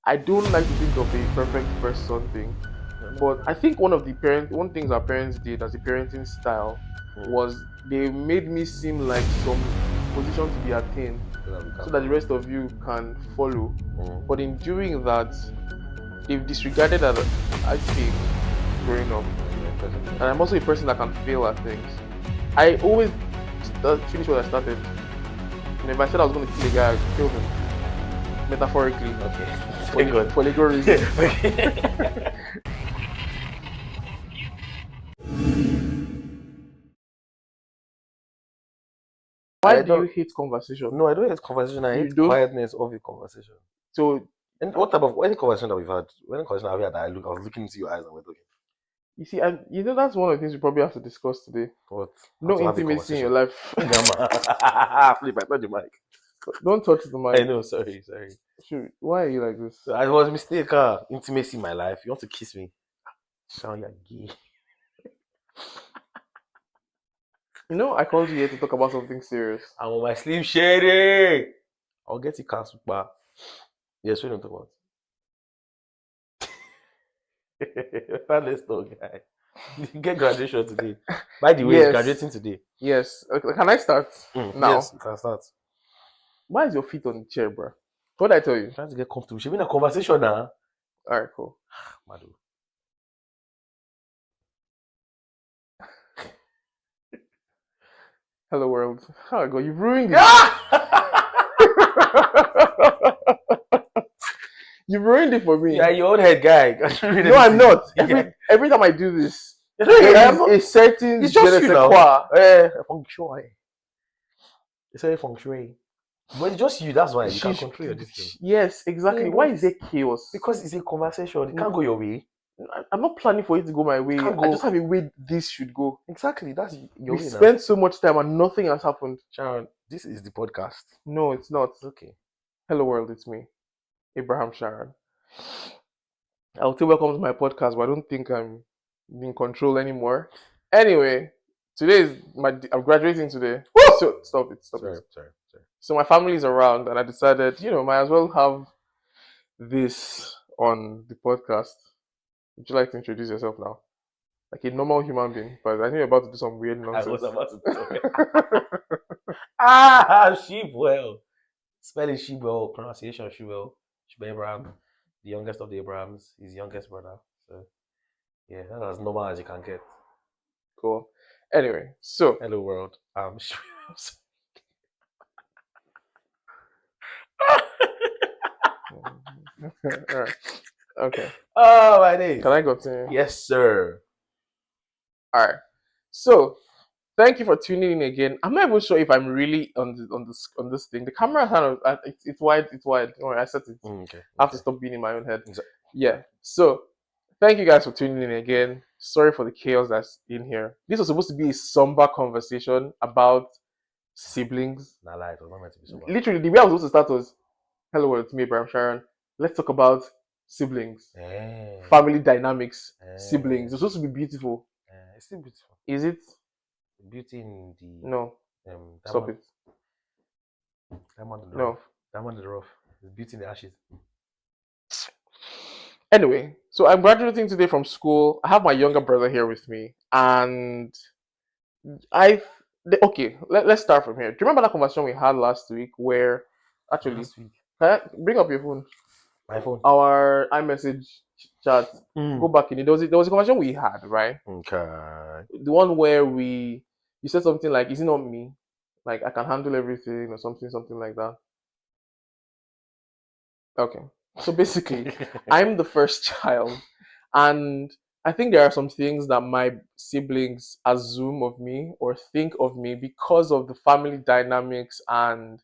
I don't like to think of a perfect first son thing, but I think one things our parents did as a parenting style was they made me seem like some position to be attained, so that the rest of you can follow. But in doing that, they've disregarded that I failed growing up, and I'm also a person that can fail at things. I always finish what I started. And if I said I was going to kill a guy, I'd kill him metaphorically Okay. for legal reasons. Why I do you don't. hate conversation? No, I don't hate conversation. I You hate don't. quietness of a conversation. So And what type of any conversation that we've had? Any conversation that we had, I was looking into your eyes and we're talking. you see, and you know that's one of the things we probably have to discuss today. What? How No to have a intimacy in conversation? your life. Flip, I touched the mic. Don't touch the I mic. know. Sorry. Shoot, why are you like this? So I was a mistake. Intimacy in my life. You want to kiss me? Shout you're gay. You know, I called you here to talk about something serious. I'm on my slim shady. I'll get it cancelled, but yes, we don't talk about. Let's talk, guy. You get graduation today. By the way, it's Yes. graduating today. Yes. Okay, can I start now? Yes, you can start. Why is your feet on the chair, bro? What did I tell you? I'm trying to get comfortable. Should be in a conversation now. All right, cool. Madu. Hello, world. Oh, God, you've ruined it. You've ruined it for me. Yeah, your own head guy. No, I'm not. Every time I do this, there is a certain It's just you now. Feng shui. It's a feng shui. But it's just you. That's why you can't control your distance. Yes, exactly. Why is there chaos? Because it's a conversation. It can't go your way. I'm not planning for it to go my way. Can't I go. just have a way this should go. Exactly. That's your We way spent so much time and nothing has happened. Sharon, this is the podcast. No, it's not. Okay. Hello, world. It's me, Abraham Sharon. I would say welcome to my podcast, but I don't think I'm in control anymore. Anyway, I'm graduating today. Woo! So stop it. Sorry. So my family's around, and I decided, might as well have this on the podcast. Would you like to introduce yourself now? Like a normal human being, but I think you're about to do some weird nonsense. I was about to Shibwell. Spelling Shibwell, pronunciation Shibwell. Shibwell Abraham, the youngest of the Abrahams, his youngest brother. So, yeah, that's as normal as you can get. Cool. Anyway, so. Hello, world. Alright. Okay. Oh, my days. Can I continue? Yes, sir. Alright. So, thank you for tuning in again. I'm not even sure if I'm really on this thing. The camera kind of it's wide. Don't worry, I set it. Okay. I have to stop being in my own head. Yeah. So, thank you guys for tuning in again. Sorry for the chaos that's in here. This was supposed to be a somber conversation about siblings. Nah, lie, it was not meant to be somber. Literally, the way I was supposed to start was, "Hello, it's me, Abraham Sharon. Let's talk about siblings, family dynamics, siblings. It's supposed to be beautiful. It's still beautiful. Is it? Beauty in the No. Stop it. Diamond in the No. rough. Diamond in the rough. It's beauty in the ashes. Anyway, so I'm graduating today from school. I have my younger brother here with me, and okay. Let's start from here. Do you remember that conversation we had last week? Where actually, bring up your phone. My phone. Our iMessage chat. Go back in it. There was a conversation we had, right? Okay. The one where you said something like, "Is it not me? Like I can handle everything," or something like that. Okay. So basically, I'm the first child, and I think there are some things that my siblings assume of me or think of me because of the family dynamics, and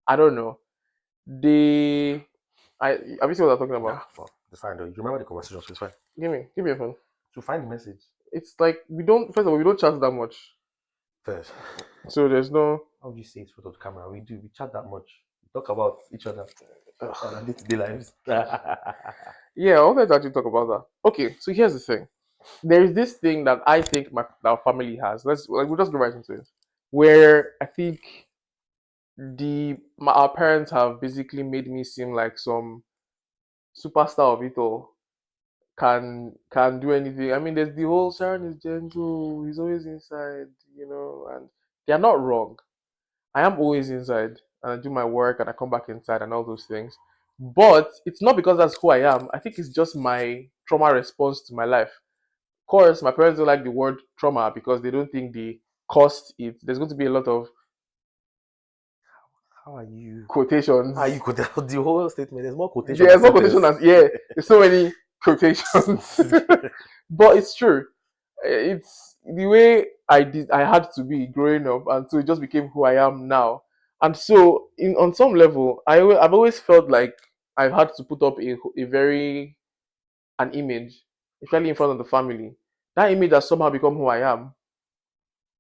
I don't know. Have you seen what I'm talking about? Well, it's fine though. You remember the conversation, so it's fine. Give me your phone. To find the message. It's like first of all, we don't chat that much. First. So there's no. How do you say it in front of the camera? We chat that much. We talk about each other on our day-to-day lives. Yeah, I wanted to actually talk about that. Okay, so here's the thing. There is this thing that I think our family has. We'll just go right into it. Where I think our parents have basically made me seem like some superstar of it all can do anything. I mean, there's the whole Sharon is gentle, he's always inside, and they're not wrong. I am always inside and I do my work and I come back inside and all those things. But it's not because that's who I am. I think it's just my trauma response to my life. Of course, my parents don't like the word trauma because they don't think the cost it. There's going to be a lot of How are you? quotations. How are you quote the whole statement? There's more quotation. There's no quotation as there's so many quotations. But it's true. It's the way I had to be growing up, and so it just became who I am now. And so, on some level, I've always felt like I've had to put up a very an image, especially in front of the family. That image has somehow become who I am,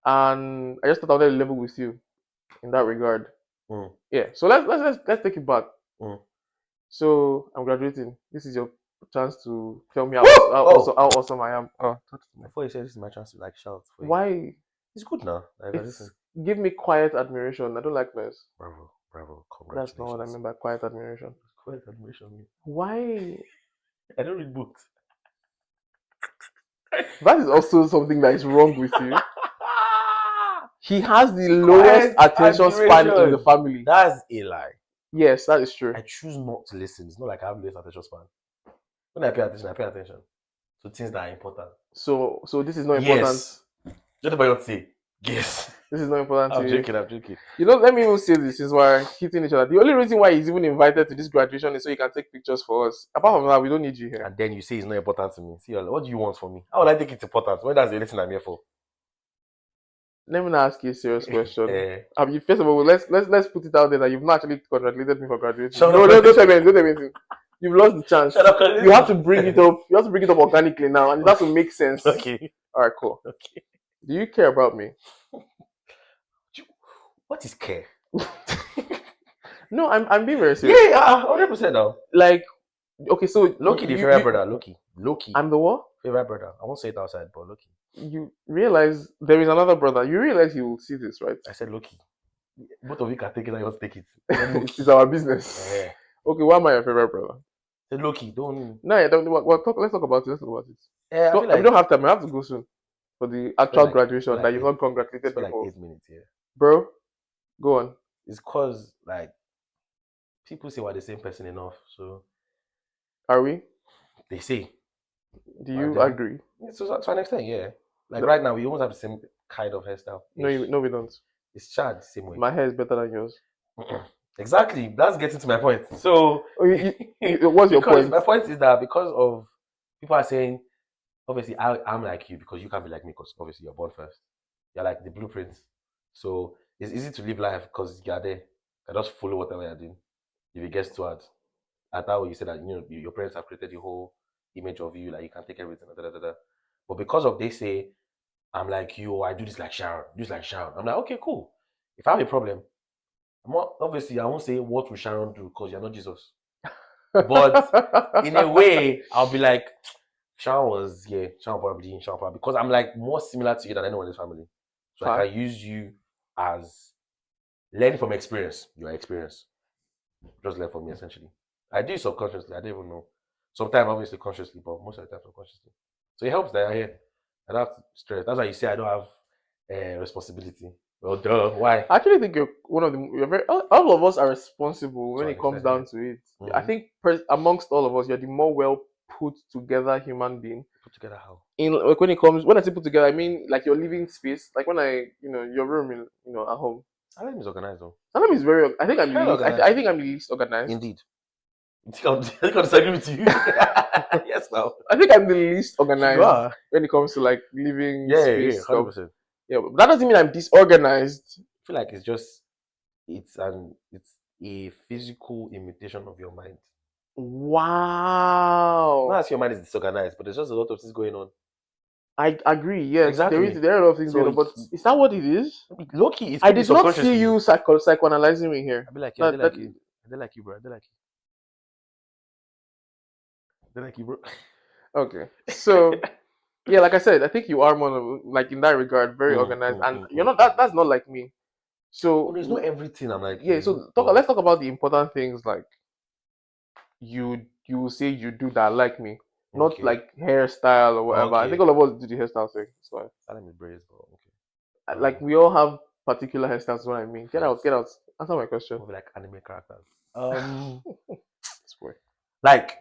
and I just thought I wanted to level with you in that regard. Mm. Yeah. So let's take it back. Mm. So I'm graduating. This is your chance to tell me how awesome I am. Oh, Before you say this is my chance to like shout for you. why? It's good now. Like, It's give me quiet admiration. I don't like noise. bravo, congratulations. That's not what I mean by quiet admiration. Quiet admiration. Why? I don't read books. That is also something that is wrong with you. He has the lowest attention span in the family. That's a lie. Yes, that is true. I choose not to listen. It's not like I have lowest attention span. When I pay attention to things that are important. So this is not important. Yes. Just about to say yes. This is not important to you. I'm joking. Let me even say this is why we're hitting each other. The only reason why he's even invited to this graduation is so he can take pictures for us. Apart from that, we don't need you here. And then you say it's not important to me. See, what do you want from me? How would I think it's important? When that's the only thing I'm here for? Let me not ask you a serious question. First of all, let's put it out there that you've not actually congratulated me for graduating. No, don't tell me anything. You've lost the chance. You have to bring it up. You have to bring it up organically now, and it has to make sense. Okay. All right, cool. Okay. Do you care about me? What is care? No, I'm being very serious. Yeah, 100% now. Like, okay, so Loki, the favorite brother, Loki. I'm the what? Favorite brother. I won't say it outside, but Loki. You realize there is another brother. You realize he will see this, right? I said Loki. Both of you can take it. I just take it. It's our business. Yeah. Okay, why am I your favorite brother? Say Loki, don't. No, yeah, don't. Let's talk about it. Yeah, we don't have time. I have to go soon for the actual graduation that you've not congratulated before. Like 8 minutes, yeah. Bro, go on. It's cause people say we're the same person enough. So are we? They say. Do you agree? So to an extent, yeah. Right now, we almost have the same kind of hairstyle. No, we don't. It's charged the same way. My hair is better than yours. Exactly. That's getting to my point. So, what's your point? My point is that because of people are saying, obviously, I'm like you because you can't be like me because obviously you're born first. You're like the blueprints. So it's easy to live life because you're there. You just follow whatever you're doing. If it gets too hard, at that way you say that your parents have created the whole image of you, like you can take everything. But because of they say I'm like you, or I do this like Sharon, I'm like, okay, cool. If I have a problem, obviously I won't say what will Sharon do because you're not Jesus. But in a way, I'll be like, Sharon probably because I'm like more similar to you than anyone in this family. So I can use you as learning from experience, your experience. Just learn from me essentially. I do it subconsciously, I don't even know. Sometimes obviously consciously, but most of the time subconsciously. So it helps that you're here. I don't have to stress. That's why you say I don't have responsibility. Well, duh. Why? I actually think you're one of the. All of us are responsible when it comes down to it. Mm-hmm. I think amongst all of us, you're the more well put together human being. Put together how? When I say put together, I mean like your living space. Like when your room at home. Salem is organized though. Salem is very. I think I'm the least. I think I'm the least organized. Indeed. I think I'll disagree with you. Yes, now. I think I'm the least organized when it comes to like living space. 100%. Yeah, but that doesn't mean I'm disorganized. I feel like it's a physical imitation of your mind. Wow. Not as your mind is disorganized, but there's just a lot of things going on. I agree. Yes, exactly. There are a lot of things going on, but is that what it is? Low-key, I did not see you psychoanalyzing me here. I'll be like, yeah, they like you. They like you, bro. They like you. They like you, bro. Okay, so yeah, like I said, I think you are one of like in that regard very organized, and you're not. That's not like me. So there's not everything I'm like. Yeah. So let's talk about the important things like you you will say you do that like me. Not Okay. like hairstyle or whatever. I think Okay. all of us do the hairstyle thing. So I like me braids, but okay. like Um, we all have particular hairstyles. What I mean. Get out, first, get out. Answer my question. movie like anime characters. Um, Swear. like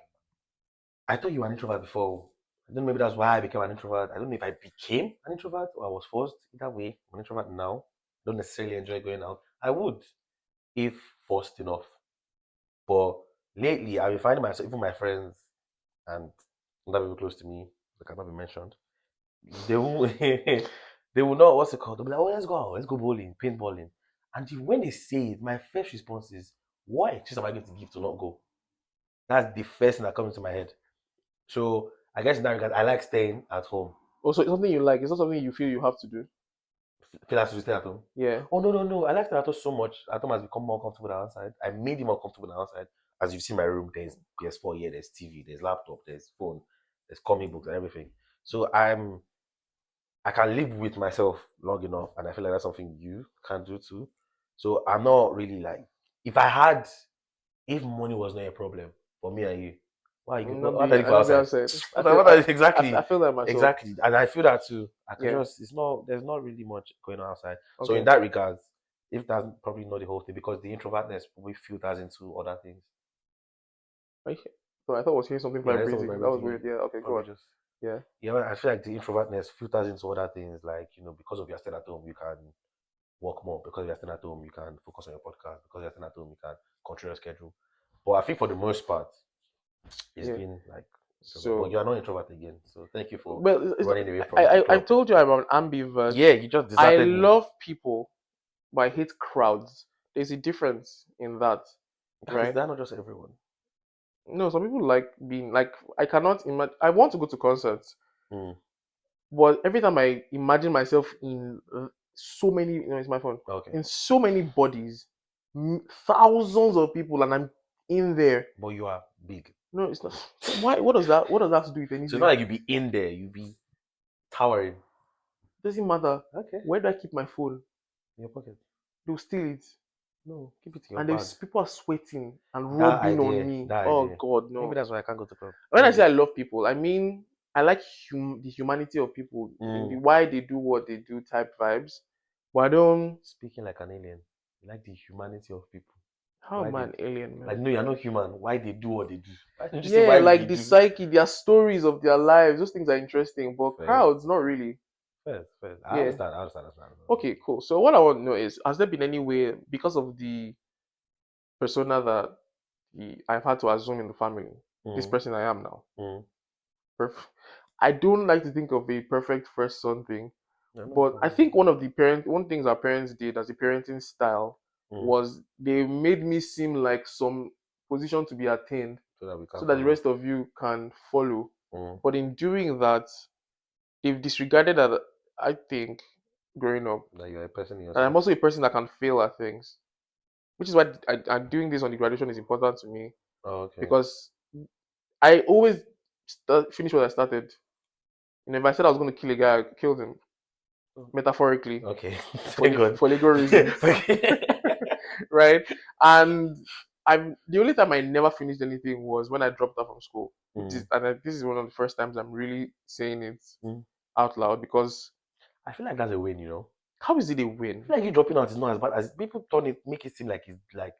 I thought you were an introvert before. I don't know, maybe that's why I became an introvert. I don't know if I became an introvert or I was forced. Either way, I'm an introvert now. Don't necessarily enjoy going out. I would if forced enough. But lately, I've been finding myself, even my friends and other people close to me, that cannot be mentioned, they will, they will not, what's it called? They'll be like, oh, let's go bowling, paintballing. And when they say it, my first response is, what excuse am I going to give to not go? That's the first thing that comes into my head. So I guess in that regard, I like staying at home. Also, it's something you like. It's not something you feel you have to do. Feel like to stay at home. Yeah. Oh no! I like staying at home so much. At home has become more comfortable than outside. I made it more comfortable than outside. As you've seen my room, there's PS4 here, there's TV, there's laptop, there's phone, there's comic books and everything. So I can live with myself long enough, and I feel like that's something you can do too. So I'm not really like if I had if money was not a problem for me and you, why are you Not what are be, you I for not be outside? outside. I feel, What are exactly I feel that myself. exactly, and I feel that too. I can Yeah. just it's not there's not really much going on outside. So in Okay. that regards, if that's probably not the whole thing because the introvertness probably filters into other things. Right. So I thought I was hearing something Yeah, there's something vibrating. That was vibrating here. weird. Yeah. Okay. Go Probably on. just Yeah. yeah. I feel like the introvertness filters into other things, like because of your stay at home, you can work more. Because you're staying at home, you can focus on your podcast. Because you're staying at home, you can control your schedule. But I think for the most part, it's Yeah. been like introvert. But So, you are not introvert again. So thank you for well, running away from the I club. told you I'm an ambivert. Yeah, you just I deserted me. love people, but I hate crowds. There's a difference in that, Is right? that not just everyone? No, some people like being like I cannot imagine. I want to go to concerts, Mm, but every time I imagine myself in so many, it's my phone, okay. in so many bodies, thousands of people, and I'm in there. But you are big. No, it's not. Why? What does that? What does that have to do with So it's not anything? like you be in there, you be towering. Doesn't matter. Okay. Where do I keep my phone? In your pocket. They'll steal it. No, keep it in your And bag. there's people are sweating and That rubbing on idea, me. that Oh idea. God, Maybe no. that's why I can't go to club. When I say Maybe. I love people, I mean I like the humanity of people in the Mm. why they do what they do type vibes. But I don't. Speaking like an alien. You like the humanity of people. How Why am I they an alien, like man? no, you're not human. Why they do what they do? Why don't you say Yeah, why we like the do? psyche, their stories of their lives, those things are interesting. But Fair, crowds, not really. fair. Yeah. I understand. Okay, cool. So what I want to know is, has there been any way because of the persona that I've had to assume in the family, this Mm, person I am now? mm. I don't like to think of a perfect first son thing, No, no but I problem. think one things our parents did as a parenting style Mm. was they made me seem like some position to be attained So that we can so that the follow. rest of you can follow. Mm. But in doing that, they've disregarded that I think growing up. That you're a person in And I'm yourself. also a person that can fail at things, which is why I'm doing this on the graduation is important to me Oh, okay. because I always finish what I started. If I said I was going to kill a guy, I killed him metaphorically Okay. for Thank God. for legal reasons, Okay. right? And I'm the only time I never finished anything was when I dropped out from school. Mm, This is one of the first times I'm really saying it mm. out loud you I feel like that's a win. how is it a I win? feel like you dropping out is not as bad as people make it seem like it's like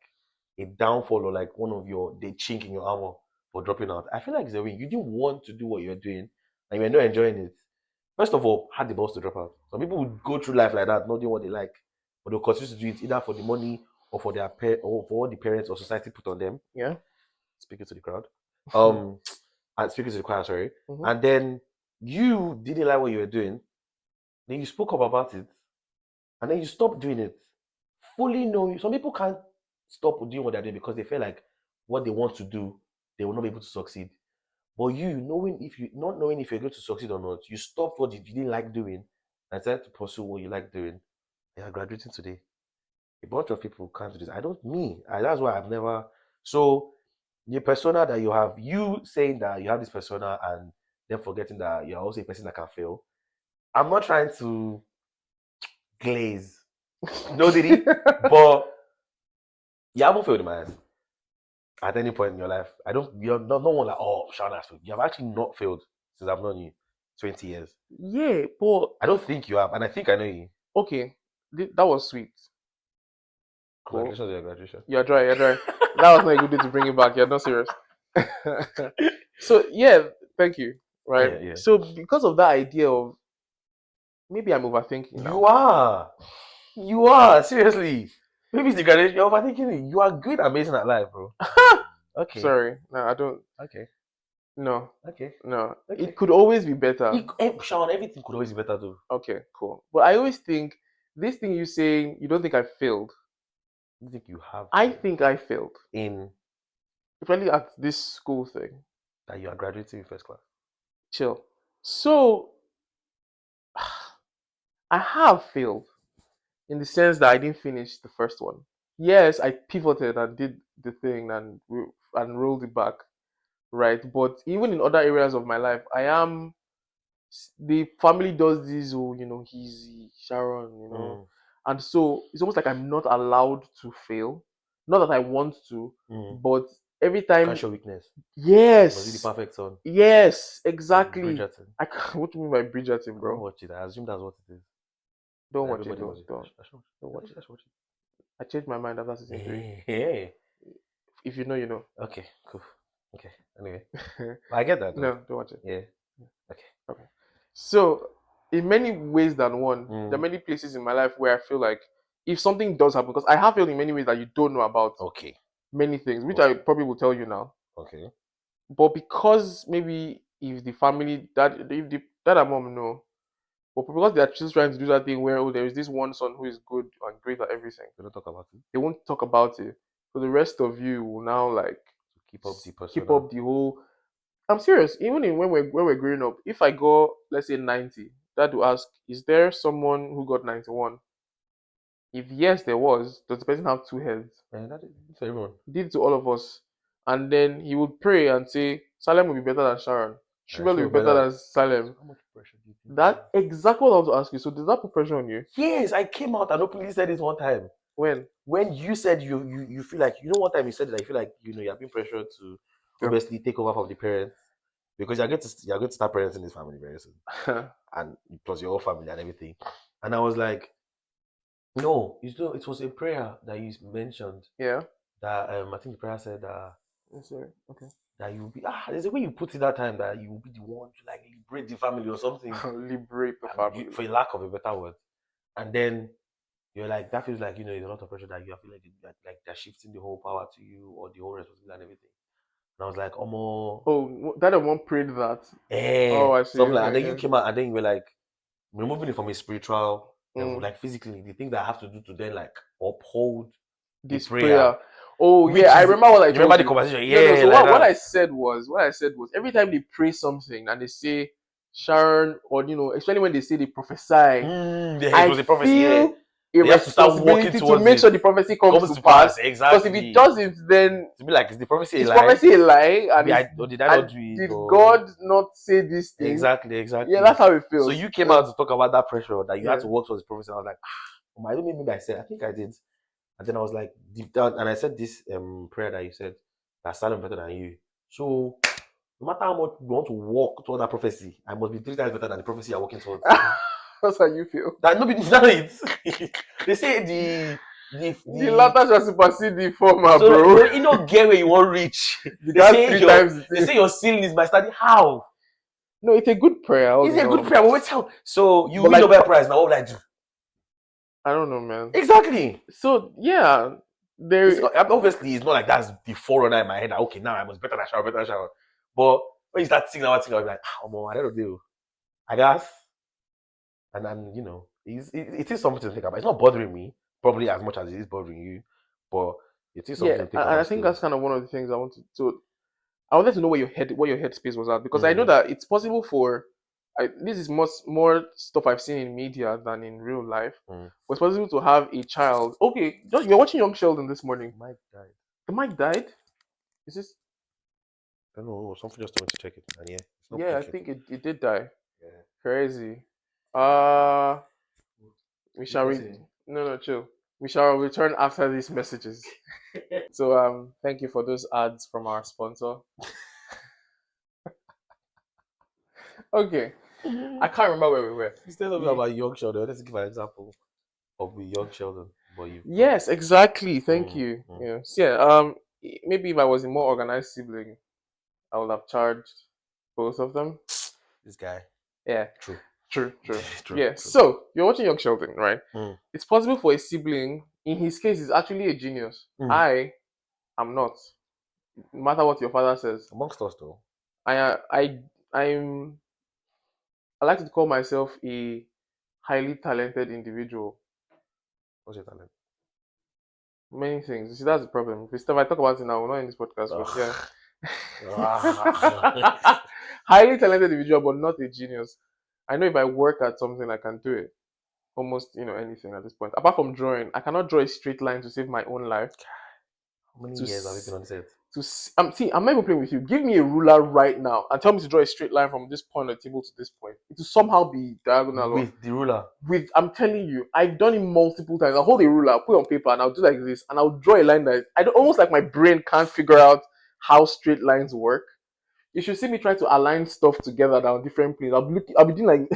a downfall or like one of the chink in your armor for dropping out. I feel like it's a win. You didn't want to do what you're doing and you're not enjoying it. First of all, had the balls to drop out. Some people would go through life like that, not doing what they like, but they'll continue to do it either for the money or for or for what the parents or society put on them. Yeah. Speaking to the crowd, um, and speaking to the choir, sorry. Hmm. And then you didn't like what you were doing. Then you spoke up about it, and then you stopped doing it. Fully knowing some people can't stop doing what they're doing because they feel like what they want to do, they will not be able to succeed. But you knowing if you not knowing if you're going to succeed or not, you stopped what you didn't like doing and started to pursue what you like doing. You are graduating today. A bunch of people can't do this. I don't me. That's why I've never. So the persona that you have, you saying that you have this persona and then forgetting that you're also a person that can fail. I'm not trying to glaze. No, did he? But you haven't failed in my eyes. at any point in your life. You're not no one like, oh, Sharon has failed. You have actually not failed since I've known you 20 years. Yeah, but I don't think you have, and I think I know you. okay, that was sweet. Cool. Congratulations on your graduation. You're dry. You're dry. That was not a good day to bring it back. You're not serious. So yeah, thank you. Right. Yeah, yeah. So because of that idea of maybe I'm overthinking now. You are. You are. Seriously. Maybe it's the graduation. You're overthinking it. You are good, amazing at life, bro. Okay. Sorry. No, I don't. Okay. No. Okay. No. Okay. It could always be better. Sean, everything could always be better, though. Okay, cool. But I always think this thing you saying you don't think I failed. You think you have I think I failed. in Especially at this school thing. that you are graduating in first class? Chill. So I have failed in the sense that I didn't finish the first one. Yes, I pivoted and did the thing and rolled it back, right? But even in other areas of my life, the family does this, oh, he's Sharon, and so it's almost like I'm not allowed to fail. Not that I want to, but every time, Can't show weakness. Was he the yes, perfect son? yes, exactly. Bridgerton. What do you mean by Bridgerton, Don't bro? watch it. I assume that's what it is. Don't watch it, Everybody don't, watch it. don't, I should don't watch it. I should watch I changed my mind after season 3. it. Yeah. If you know, you know. Okay, cool. Okay. Anyway. I get that though. No, don't watch it. Yeah. Okay. Okay. So, in many ways than one, there are many places in my life where I feel like if something does happen, because I have failed in many ways that you don't know about, Okay. many things, which I Okay. probably will tell you now. Okay. But because maybe if the family, if the dad and mom know, but because they are just trying to do that thing where, oh, there is this one son who is good and great at everything, We don't talk about it. they won't talk about it. So the rest of you will now like Keep up the keep persona. up the whole. I'm serious. Even when we're growing up, if I go, let's say 90, dad will ask, "Is there someone who got 91?" If yes, there was. Does the person have two heads? And that is for everyone. He did it to all of us, and then he would pray and say, "Salem will be better than Sharon. Shubel will be better than Salem." How much pressure do you think? That exactly what I want to ask you. So does that put pressure on you? Yes, I came out and openly said this one time. When? When you said you feel like, one time you said that you feel like you're being pressured to Yeah. obviously take over from the parents because you're going to start parenting this family very soon, and plus your whole family and everything. And I was like, no, it was a prayer that you mentioned Yeah. that I think the prayer said Sorry. Okay. that you will be there's a way you put it that time that you will be the one to like liberate the family or something, Liberate the family. for lack of a better word. And then you're like, that feels like, there's a lot of pressure that you feel like they're shifting the whole power to you or the whole responsibility and everything. And I was like, Oh, that one prayed that. oh, I see. something like, and Okay, then you yeah. came out and then you were like, removing it from a spiritual level, Mm. like physically, the things that I have to do to then like uphold This prayer. prayer. Oh Which yeah, I is- remember what I You told remember the you. conversation? No, Yeah. so like what that. I said was every time they pray something and they say Sharon, or especially when they say they prophesy, Yeah, it was a prophecy. Yeah. feel a You have to start working responsibility to towards make it. sure the prophecy comes to pass. Exactly. Because if it doesn't, then to be like, is the prophecy a is lie? prophecy a lie? And, Or did I not do it? did Or... God not say this thing? Exactly. Yeah, that's how it feels. So you came out to talk about that pressure that you had Yeah. to work towards the prophecy. And I was like, I don't maybe I said, I think I did. And then I was like, deep down, and I said this prayer that you said that Salem better than you. So no matter how much you want to walk toward that prophecy, I must be 3 times better than the prophecy you're working towards. That's how you feel. That nobody done it. They say The latter shall supersede the former, so bro. you don't get where you want reach. They say They say your ceiling is by study. How? No, it's a good prayer. It's a good prayer, but wait, how? So you But win like- Nobel Prize now. What will I do? I don't know, man. Exactly. So yeah, Obviously, it's not like that's the forerunner in my head. That, okay, now I must better than Sharon. But when you start thinking about it, I'll be like, I don't know. I guess, and it is something to think about. It's not bothering me probably as much as it is bothering you, but it is something to think about. I think that's kind of one of the things I wanted to. I wanted to know where your headspace was at, because I know Mhm. that it's possible for. This is much more stuff I've seen in media than in real life. Mm. But it's possible to have a child. Okay, you're watching Young Sheldon this morning. Mike died. The mic died. Is this? I don't know. Something just told me to check it, and it's not Yeah, I picking. think it did die. Yeah. Crazy. We shall read. No, chill. We shall return after these messages. So thank you for those ads from our sponsor. Okay. I can't remember where we were. Instead of We- about young children, let's give an example of the young children. But you've yes, exactly. Thank Mm, you. mm. Yes. Yeah. Maybe if I was a more organized sibling, I would have charged both of them. This guy. Yeah. True. True. True. True. Yeah. True. So you're watching Young Sheldon, right? Mm, It's possible for a sibling. In his case, he's actually a genius. mm. I am not. No matter what your father says, Amongst us though. I'm. I like to call myself a highly talented individual. What's your talent? Many things. You see, that's the problem. If I talk about it now, we're not in this podcast, but yeah. Ugh. Ah. Highly talented individual, but not a genius. I know if I work at something, I can do it. Almost, anything at this point. Apart from drawing, I cannot draw a straight line to save my own life. How many To years have you been s- on set? I'm not even playing with you. Give me a ruler right now and tell me to draw a straight line from this point of the table to this point. It will somehow be diagonal or With the ruler. with. I'm telling you, I've done it multiple times. I'll hold a ruler, I'll put it on paper, and I'll do like this, and I'll draw a line that almost like my brain can't figure out how straight lines work. You should see me try to align stuff together that on different planes. I'll be doing like.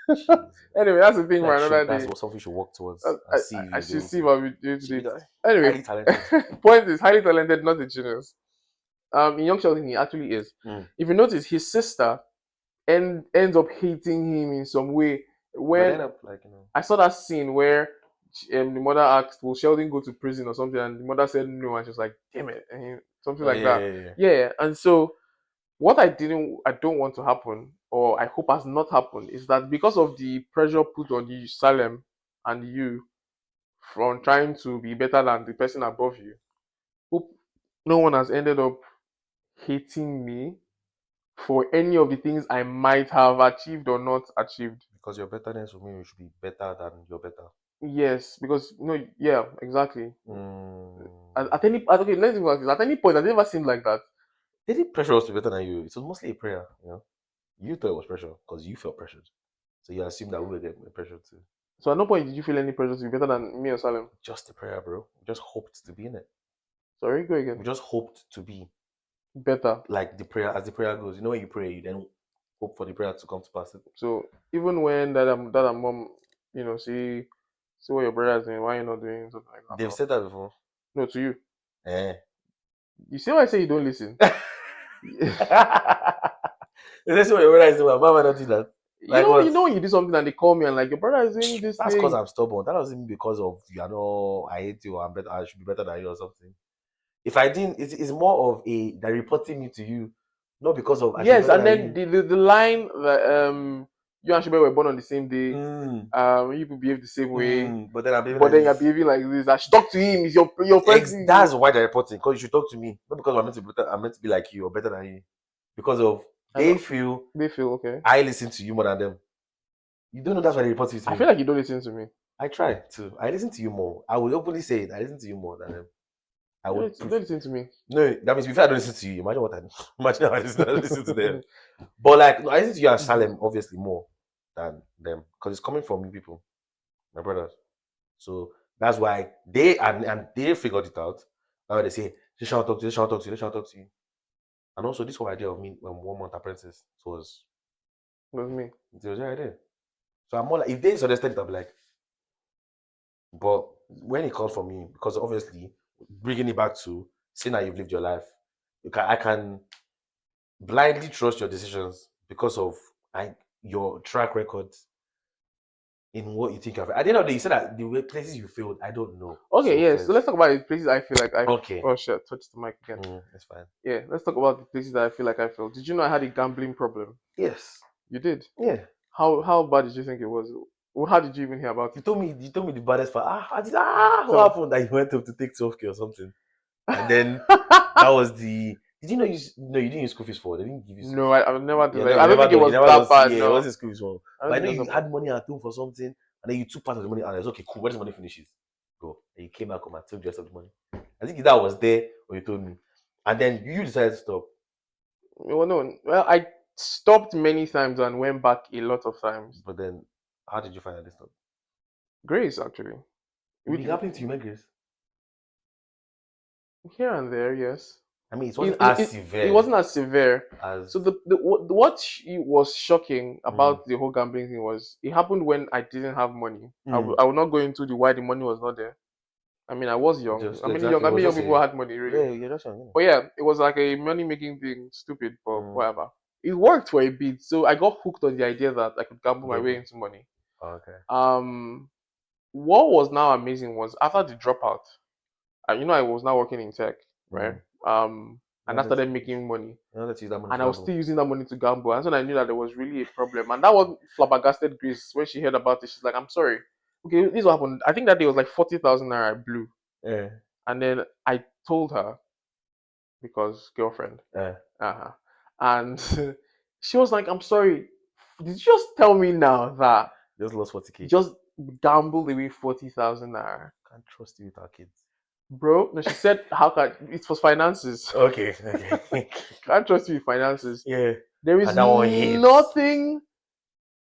Jeez. Anyway, that's the thing for Like another that's day. what something you should work towards I, and see if I you'll be should able see to. what we do Should be today. that Anyway, highly talented. point is highly talented, not a genius. In Young Sheldon, he actually is. Mm. If you notice, his sister ends up hating him in some way. But When end up like I saw that scene where the mother asked, "Will Sheldon go to prison or something?" and the mother said no, and she was like, "Damn it," something oh like yeah, that. yeah, yeah. Yeah, and so what I don't want to happen, or I hope has not happened, is that because of the pressure put on you, Salem, and you from trying to be better than the person above you, hope no one has ended up hating me for any of the things I might have achieved or not achieved. Because your betterness will mean you should be better than you're better. Yes, because no, yeah, exactly. Mm. Okay, let's think about this. At any point, has it ever seemed like that? They didn't pressure us to be better than you. It was mostly a prayer, You thought it was pressure because you felt pressured. So you assume that we were getting pressured too. So at no point did you feel any pressure to be better than me or Salem? Just a prayer, bro. We just hoped to be in it. Sorry, go We again. just hoped to be Better. like the prayer. As the prayer goes, when you pray, you then hope for the prayer to come to pass. So even when that mom, see what your brother is doing, why you not doing something like that? They've said that before. No, to you. Eh. You see why I say you don't listen? Is this what your brother is doing? Why am I not doing that? Like what? You know when you do something and they call me and like your brother is doing this That's because thing. I'm stubborn. That doesn't mean because of I hate you or I'm better. I should be better than you or something. If I didn't, it's more of a that reporting me to you, not because of I should be Yes, better and than then you. the line that you and Shube were born on the same day. Mm, You people behave the same way, but then I'm behaving but like then you're this. behaving like this. I should talk to him. He's your person. That's why they're reporting because you should talk to me, not because I'm meant to be better. I'm meant to be like you or better than you, because of I they know feel they feel okay. I listen to you more than them. You don't know that's why they report you to I me. feel like you don't listen to me. I try to. I listen to you more. I would openly say it. I listen to you more than them. I would. You don't listen to me. No, that means before I don't listen to you, imagine what I imagine how I don't listen to them. But like, no, I listen to you and Salem obviously more than them because it's coming from you people, my brothers. So that's why and they figured it out. That's why they say they shall talk to you, they shall talk to you, they shall talk to you. And also this whole idea of me 1 month apprentice With me. it was your idea. So I'm more like if they suggested it, I'll be like, but when it comes from me, because obviously bringing it back to seeing how you've lived your life, I can blindly trust your decisions because of your track record in what you think of. At the end of the day, you said that the way places you failed, I don't know. Okay, So yeah. So first, let's talk about the places I feel like I. okay, Oh shit! Touch the mic again. that's fine. Yeah, let's talk about the places that I feel like I failed. Did you know I had a gambling problem? Yes, You did. yeah. How bad did you think it was? Well, how did you even hear about You it? told me the baddest part. What So happened that you went up to take 12K or something, and then that was the. Did you know you didn't use school fees for? They didn't give you school no, fees. I've never done Yeah, that. no, I you don't never think it done. You was never that done. bad. Yeah, it No, wasn't school fees for. I don't But I think know it was you that bad. had money at home for something, and then you took part of the money, and it's okay, cool. Where this money finishes, go. And you came back home and took the rest of the money. I think that was there when you told me, and then you decided to stop. Well, no. Well, I stopped many times and went back a lot of times. But then, how did you find out this stuff? Grace, actually. You've Which been happening to you, Grace. here and there, yes. I mean, it It, wasn't it, as it, it severe wasn't as severe. as. So what was shocking Mm, about the whole gambling thing was it happened when I didn't have money. mm, I will not go into the why the money was not there. I mean, I was young. just exactly. It How was many young just people a. had money really? Yeah, you're just young. But yeah, it was like a money making thing, stupid, but Mm, whatever. It worked for a bit, so I got hooked on the idea that I could gamble my way gamble. into money. Oh, okay. Um, what was now amazing was after the dropout, I was now working in tech, right? Mm. And I started making money, You know that use that money to and I was gamble. still using that money to gamble. And so I knew that there was really a problem, and that was flabbergasted Grace when she heard about it. She's like, "I'm sorry. Okay, this is what happened. I think that day was like 40,000 naira I blew, Yeah. and then I told her because girlfriend, Yeah. uh-huh, and she was like, "I'm sorry. Did you just tell me now that Just lost you 40K. just gambled away 40,000 naira?" Can't trust you with our kids. Bro, no, she said, "How can it was finances? Okay. Okay. Can't trust you with finances. Yeah. There is And that one hits. nothing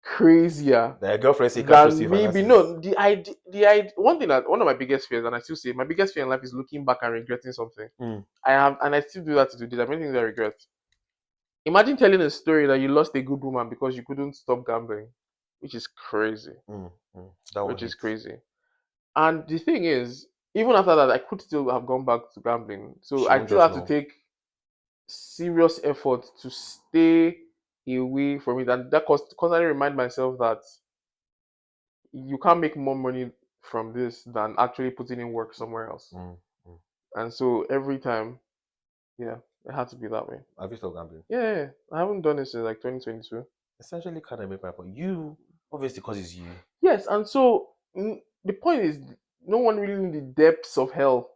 crazier The girlfriend say can't trust you than with maybe finances. no the one thing that one of my biggest fears, and I still say my biggest fear in life is looking back and regretting something. Mm. I have, and I still do that to today. There are many things I regret. Imagine telling a story that you lost a good woman because you couldn't stop gambling, which is crazy, Mm. Mm. So that one which is hits. crazy. And the thing is, even after that, I could still have gone back to gambling. So She I won't still just have to know. take serious effort to stay away from it, and that constantly remind myself that you can't make more money from this than actually putting in work somewhere else. Mm. Mm. And so every time, yeah, it had to be that way. Have you stopped gambling? Yeah, yeah, yeah. I haven't done it since like 2022. Essentially, can I make my point? You, obviously, because it's you. Yes, and so the point is, no one really knew the depths of hell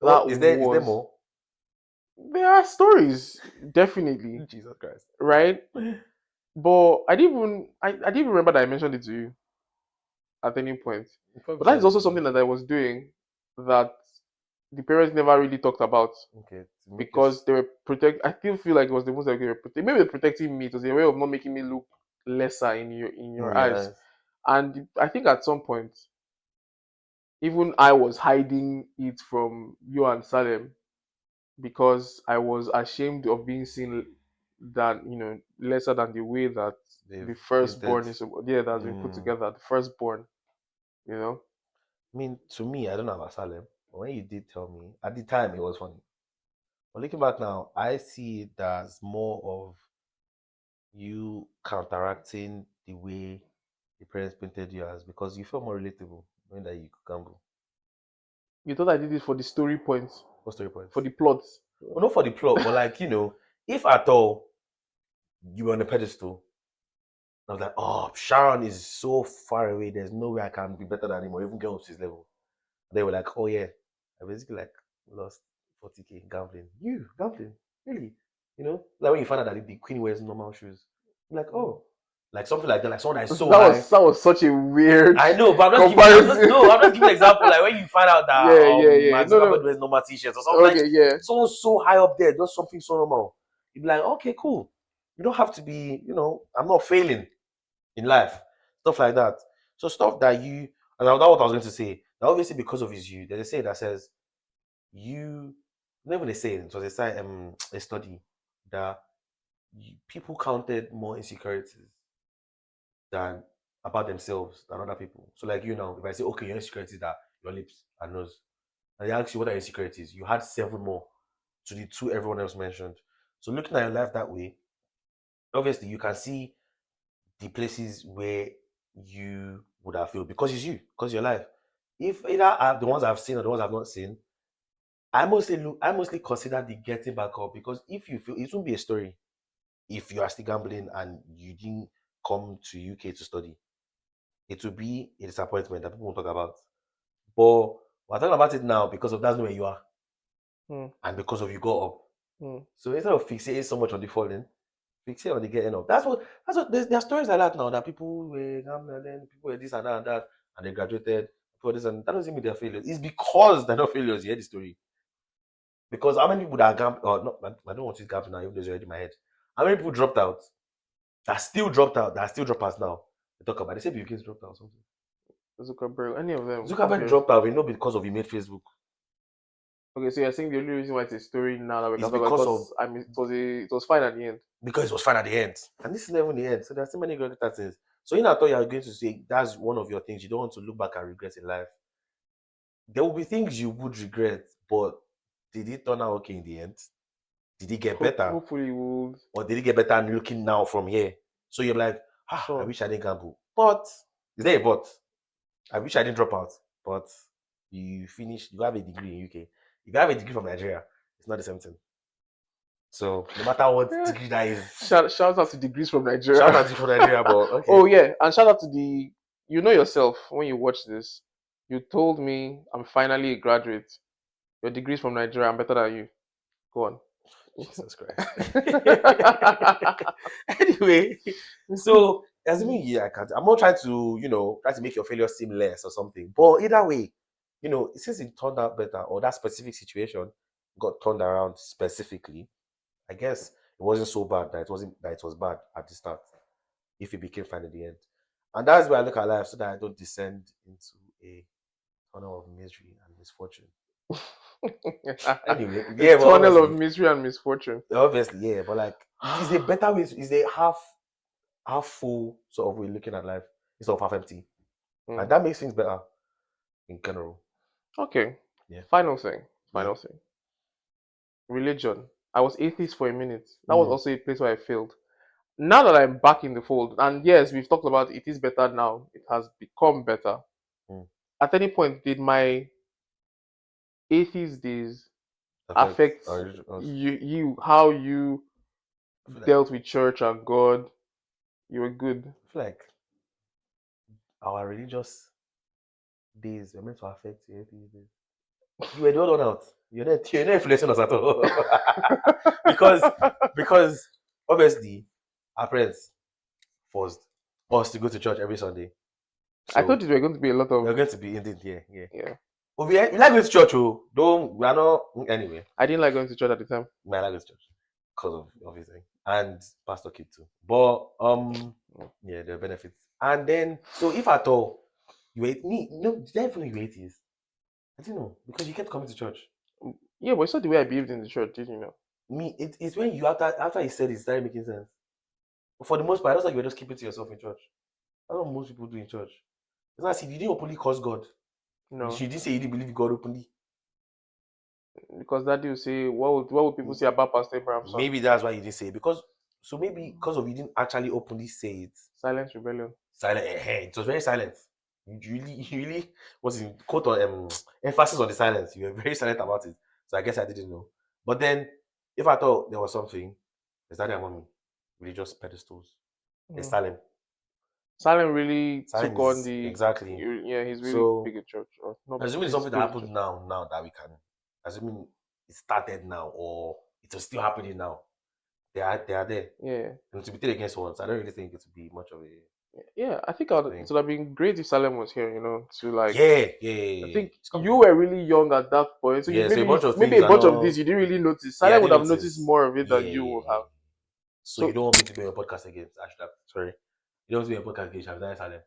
Oh, that is there was. more? There are stories, definitely, Jesus Christ. right? But I didn't even remember that I mentioned it to you at any point. You probably But that is said it also to me. something that I was doing that the parents never really talked about Okay, to make it. because they were protect. I still feel like it was the most like they were protect. Maybe they're protecting me. It was a way of not making me look lesser in your Yeah. eyes. And I think at some point, even I was hiding it from you and Salem because I was ashamed of being seen than lesser than the way that They've the painted. firstborn is yeah that's been put Mm. together. The firstborn, you know. I mean, to me, I don't know about Salem, but when you did tell me, at the time, it was funny. But looking back now, I see it as more of you counteracting the way the parents painted you as because you felt more relatable knowing that you could gamble. You thought I did it for the story points, What's the point? for the plots. Well, not for the plot, but like, if at all you were on a pedestal, I was like, oh, Sharon is so far away. There's no way I can be better than him or even get up to his level. They were like, oh yeah, I basically like lost 40K gambling. You gambling, really? Like when you find out that the queen wears normal shoes, you're like, oh, like something like that, like someone that is That so high. was that was such a weird I know, but I'm just giving. I'm just comparison. no. I'm just giving an example. Like when you find out that Yeah, yeah, yeah. Mark No, no. Zuckerberg wears normal t-shirts or something like Okay, yeah. someone so high up there does something so normal. You'd be like, okay, cool. You don't have to be. I'm not failing in life, stuff like that. So stuff that you, and that's what I was going to say. That obviously because of his you, there's a saying that says you, not even a saying, it was a study that people counted more insecurities than about themselves than other people. So like now, if I say, okay, your insecurities that your lips and nose, and they ask you what are your insecurities, you had seven more to the two everyone else mentioned. So looking at your life that way, obviously you can see the places where you would have failed because it's you, because your life. If either the ones I've seen or the ones I've not seen, I mostly consider the getting back up because if you feel it won't be a story if you are still gambling and you didn't come to UK to study. It will be a disappointment that people won't talk about. But we're talking about it now because of that's not where you are Hmm, and because of you got up. hmm. So instead of fixating so much on the falling, fixate on the getting up. That's what there are stories like that now that people were gambling and then people were this and that and they graduated for this and that doesn't mean they're failures. It's because they're not failures. You hear the story. Because how many people that are gambling or not I don't want to use gambling now, even though it's already in my head. How many people dropped out that still dropped out, that are still droppers now? They talk about they say Bill Gates dropped out or something. Zuckerberg, any of them. Who Zuckerberg cares? dropped out, not because of he made Facebook. Okay, so you're saying the only reason why it's a story now that we It's can talk about because of because I mean it was fine at the end. because it was fine at the end. And this is never the end. So there's so many great things. So in I thought you are going to say that's one of your things. You don't want to look back and regret in life. There will be things you would regret, but did it turn out okay in the end? Did it get better? Hopefully we'll Or did it get better and looking now from here? So you're like, I sure. wish I didn't gamble. But is there a but? I wish I didn't drop out. But you finished, you have a degree in UK. If you have a degree from Nigeria, it's not the same thing. So no matter what Yeah. degree that is, Shout out to degrees from Nigeria. shout out to from Nigeria, but okay. Oh yeah, and shout out to the you know yourself when you watch this. You told me I'm finally a graduate. Your degrees from Nigeria, I'm better than you. Go on. Jesus Christ. Anyway, so assuming yeah, I'm not trying to, try to make your failure seem less or something. But either way, since it turned out better or that specific situation got turned around specifically, I guess it wasn't so bad that it was bad at the start if it became fine at the end. And that's where I look at life so that I don't descend into a tunnel of misery and misfortune. Anyway, A yeah, but tunnel of obviously, misery and misfortune. yeah, but like, is a better way, is a half full sort of way looking at life instead of half empty, and Mm. that makes things better in general. Okay. Yeah. Final thing. Yeah. Final thing. Religion. I was atheist for a minute. That was also a place where I failed. Now that I'm back in the fold, and yes, we've talked about it is better now. It has become better. Mm. At any point, did my atheist days Affect affect our you how you I feel like dealt with church and God? You were good. I feel like our religious days were meant to affect your atheist days. You were the other one out. You're not influencing us at all. because because obviously our parents forced us to go to church every Sunday. I thought So it were going to be a lot we're of going to be indeed, yeah. yeah. But we like going to church, oh. Don't we are not anyway. I didn't like going to church at the time. I like going to church because of everything. And Pastor Kid too. But yeah, there are benefits. And then so if at all you ate me, no, definitely you atheist. I didn't know because you kept coming to church. Yeah, but it's not the way I behaved in the church, did you know? It's when you after he said it started making sense. But for the most part, I don't like you were just keeping to yourself in church. That's what most people do in church. It's not as if you didn't openly curse God. No. You didn't say you didn't believe God openly. Because that will say, what would people say about Pastor Abraham's son? Maybe that's why you didn't say it. Maybe because of you didn't actually openly say it. Silent rebellion. Silent. It was very silent. You really was in quote on emphasis on the silence. You were very silent about it. So I guess I didn't know. But then, if I thought there was something, is that and mommy religious pedestals? It's silent. Silent really Silent took on is the exactly. yeah, he's really So big in church. Or not big, assuming it's he's something that good in happened church. now that we can, assuming it started now or it is still happening now, they are there. Yeah. And to be 3 against 1, so I don't really think it would be much of a Yeah, I think thing. it would have been great if Salem was here, to like Yeah. I think It's coming. you were really young at that point, so you Yeah, so a maybe bunch of maybe things a are bunch of not. this you didn't really notice. Yeah, I Salem would didn't have noticed notice. more of it than you Yeah. would have. So you don't want me to be on your podcast again? I should have. Sorry, you don't want to be on your podcast again? You should have done Salem.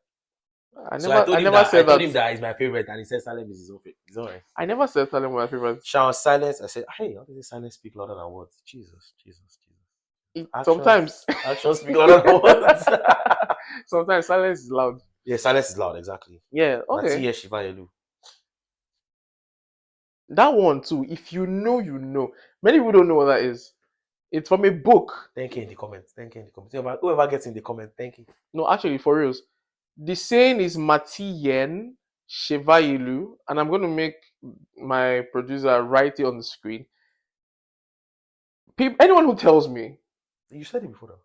So I I never said told him that. that he's my favorite, and he said Salem is his own favorite. It's alright. I never said Salem was my favorite. Shout silence. I said, hey, how does silence speak louder than words? Jesus. Sometimes Actions speak louder than words. sometimes silence is loud. Yeah, silence is loud, exactly. Yeah, okay. Mati Shiva Yelu. That one too, if you know, you know. Many people don't know what that is. It's from a book. Thank you in the comments. Whoever gets in the comment, thank you. No, actually, for reals. The saying is Matiyen Shevailu, and I'm going to make my producer write it on the screen. Anyone who tells me, You said it before, though.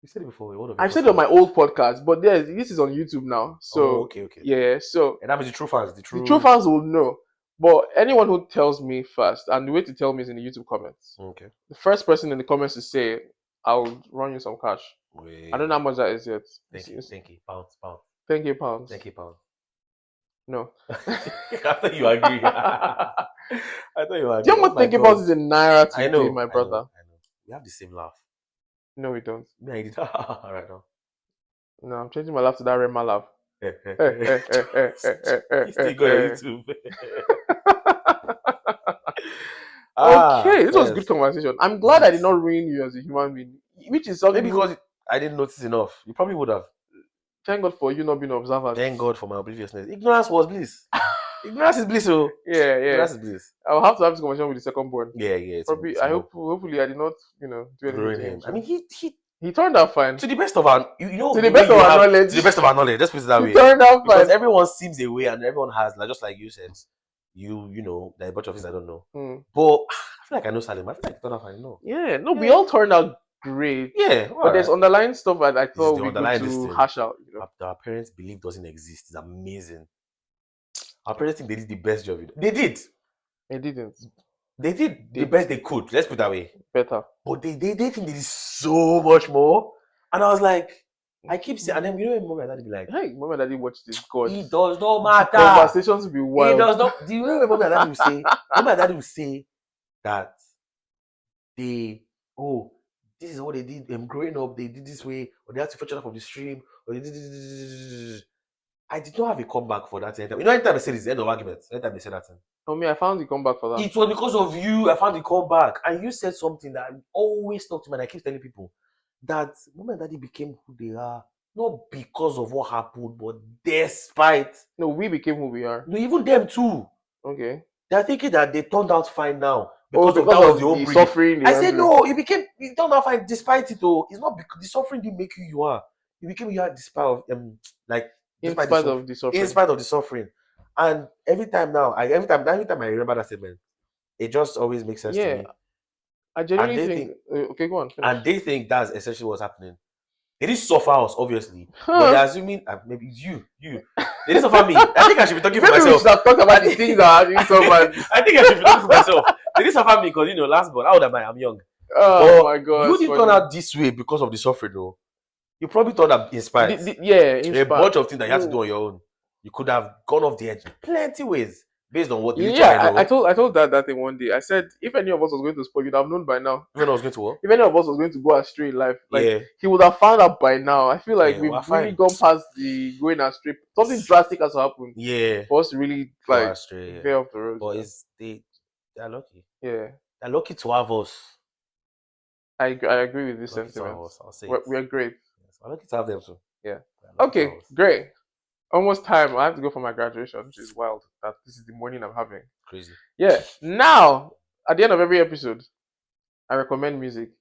You said it before. What of I've said it on my old podcast, but this is on YouTube now. So okay. yeah, so And that means the true fans, the true fans will know. But anyone who tells me first, and the way to tell me is in the YouTube comments. Okay. The first person in the comments to say, I'll run you some cash. I don't know how much that is yet. Thank you. Pounds. Thank you, pounds. Thank you, pounds. No. I thought you agree. I thought you agree. Do you know what thinking about is in Naira today, I know, my brother? I know. We have the same laugh. No, we don't. Yeah, I did. All right now. No, I'm changing my laugh to that Rema laugh. You still go on YouTube. Okay, this was good First. conversation. I'm glad I Legit. did not ruin you as a human being, which is something Maybe people. because I didn't notice enough. You probably would have. Thank God for you not being observant. Thank God for my obliviousness. Ignorance was bliss. Ignorance is bliss, oh. Yeah, yeah. Ignorance is bliss. I'll have to have this conversation with the second born. Yeah, yeah. Probably, It's a I more hope, hopefully, I did not, do anything ruin to him. him. I So. mean, he He turned out fine. to the best of our, you know, To the the way best of you our have knowledge. to the best of our knowledge. Let's put it that He way. turned out Because fine. everyone seems a way and everyone has, like, just like you said, you know, there are a bunch of things I don't know. Mm. But I feel like I know Salim. I feel like he turned out fine. No. Yeah, no, we Yeah. all turned out great. Yeah, But there's underlying stuff that I This is thought the would be good underlying to thing. hash out. Our parents believe doesn't exist. It's amazing. Our parents think they did the best job. They did. It didn't. They did the They best they could. Let's put it that way. better. But they think they did so much more. And I was like, I keep saying, and then you know when mom and daddy be like, Hey, mom and daddy watch this. God. it does not The matter. conversations will be It wild. does not. Do you know when mom and daddy will say? Mom and daddy will say that they, oh, this is what they did. Growing up, they did this way, or they had to fetch out from the stream, or they did this. I did not have a comeback for that anytime. You know, anytime I say this, end of argument. Anytime they say that thing. Oh, me, I found the comeback for that. It was because of you. I found the comeback, and you said something that I always talk to me. And I keep telling people that mom and daddy became who they are not because of what happened, but despite. No, we became who we are. No, even them too. Okay. They're thinking that they turned out fine now Because because of that was the the upbringing. suffering. I said no. You turned out fine despite it. Though it's not because the suffering didn't make you are. You became you are despite of like In despite spite of the suffering. in spite of the suffering. And every time I remember that statement, it just always makes sense to me. I genuinely think. Okay, go on. Finish. And they think that's essentially what's happening. They didn't suffer us, obviously, but they're assuming maybe you. They didn't suffer me. I think I should be talking for Maybe we myself. should have talked about the things that are doing so bad. I think I should be talking for myself. They didn't suffer me because last born. How old am I? I'm young. Oh my god! You didn't turn out this way because of the suffering, though. You probably turned out inspired. Inspired. A bunch of things that you had to do on your own. You could have gone off the edge plenty ways based on what the little I know. I told that thing one day. I said if any of us was going to spoil, you'd have known by now. When I was going to what? If any of us was going to go astray in life, like he would have found out by now. I feel like we've really gone past the going astray. Something drastic has happened. Yeah. For us to really like astray, veer off the road. But they're lucky. Yeah. They're lucky to have us. I agree with this sentiment. We're great. Yes, I'm lucky to have them too. Yeah. Okay, great. Almost time. I have to go for my graduation, which is wild. That this is the morning I'm having. Crazy. Yeah. Now, at the end of every episode, I recommend music.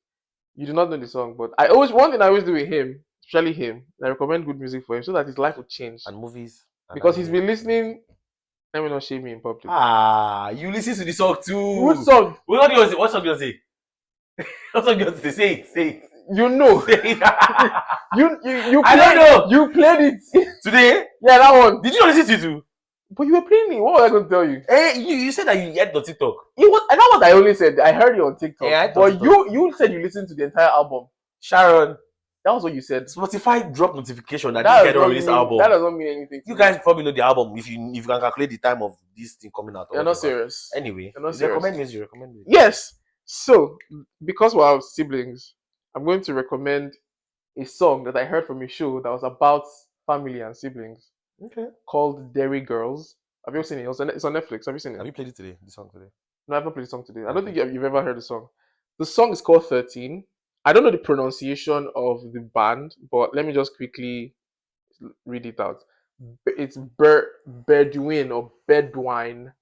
You do not know the song, but one thing I always do with him, especially him, I recommend good music for him so that his life will change. And movies. Because he's been listening. Let me not shame me in public. You listen to the song too. What song? What song do you say? What song do you say? Say it. You know. you I don't know. You played it today. Yeah, that one. Did you not listen to it too? But you were playing it. What was I going to tell you? You said that you heard the TikTok. And that's what I only said. I heard it on TikTok. Yeah, but you said you listened to the entire album. Sharon. That was what you said. Spotify dropped notification that this guy don't release album. That doesn't mean anything. You guys probably know the album if you can calculate the time of this thing coming out. You're not serious. Anyway, you're not serious. Recommend music. Yes. So, because we're our siblings, I'm going to recommend a song that I heard from a show that was about family and siblings. Okay. Called Dairy Girls. Have you seen it? It's on Netflix. Have you seen it? Have you played it today? The song today? No, I've not played the song today. I don't think you've ever heard the song. The song is called 13. I don't know the pronunciation of the band, but let me just quickly read it out. It's Bedouin or Bedouin.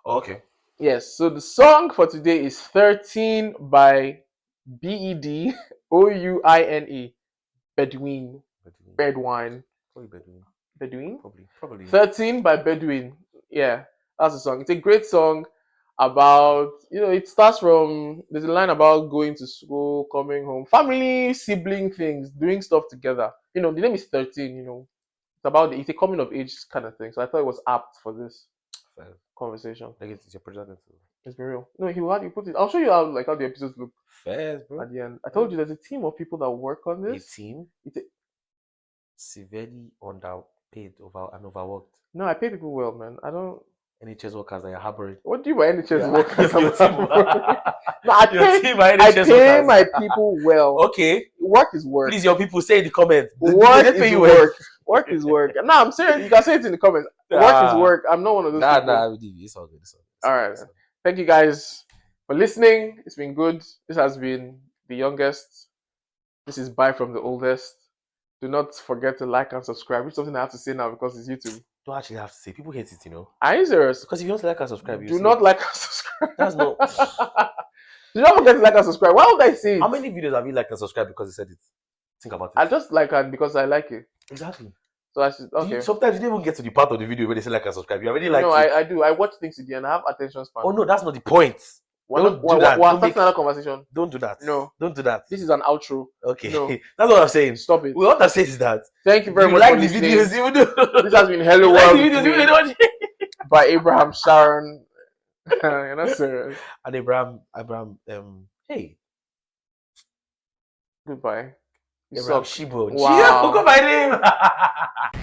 Oh, okay. Yes, so the song for today is 13 by Bedouine. Bedouin. Bedouin. Probably Bedouin. Bedouin? Probably. 13 by Bedouin. Yeah, that's the song. It's a great song about, it starts from, there's a line about going to school, coming home, family, sibling things, doing stuff together. The name is 13, it's a coming of age kind of thing. So I thought it was apt for this conversation. Like it's your project. It's been real. No, you put it. I'll show you how the episodes look. Fair, bro. At the end. I told you there's a team of people that work on this. A team? It's severely underpaid and overworked. No, I pay people well, man. I don't. NHS workers that you're harboring. What do you mean NHS Yeah. workers? Your team. No, I Your pay, team are I NHS pay workers. my people well. Okay. Work is work. Please, your people, say in the comments. Work They is pay you well. work. Work is work. No, I'm serious. You can say it in the comments. Work is work. I'm not one of those people. Nah, it's all good. It's all right. Thank you guys for listening. It's been good. This has been the youngest. This is Bye from the oldest. Do not forget to like and subscribe. It's something I have to say now because it's YouTube. Don't actually have to say. People hate it, you know. Are you serious? Because if you don't like and subscribe, do not like and subscribe. That's not. Do not forget to like and subscribe. Why would I say it? How many videos have you liked and subscribed because you said it? Think about it. I just like it because I like it. Exactly. So I should, okay. Sometimes you don't even get to the part of the video where they say like and subscribe. You already like it. No, I do. I watch things again. I have attention span. Oh no, that's not the point. Don't do that. We're starting another conversation. Don't do that. No. Don't do that. This is an outro. Okay. No. That's what I'm saying. Stop it. What I'm saying is that. Thank you very much like for the listening. videos, even though this has been Hello you World like the videos, even though by Abraham Sharon. You're not serious. And Abraham, hey. Goodbye. Abraham Shibo. Wow. Gee, I forgot my name.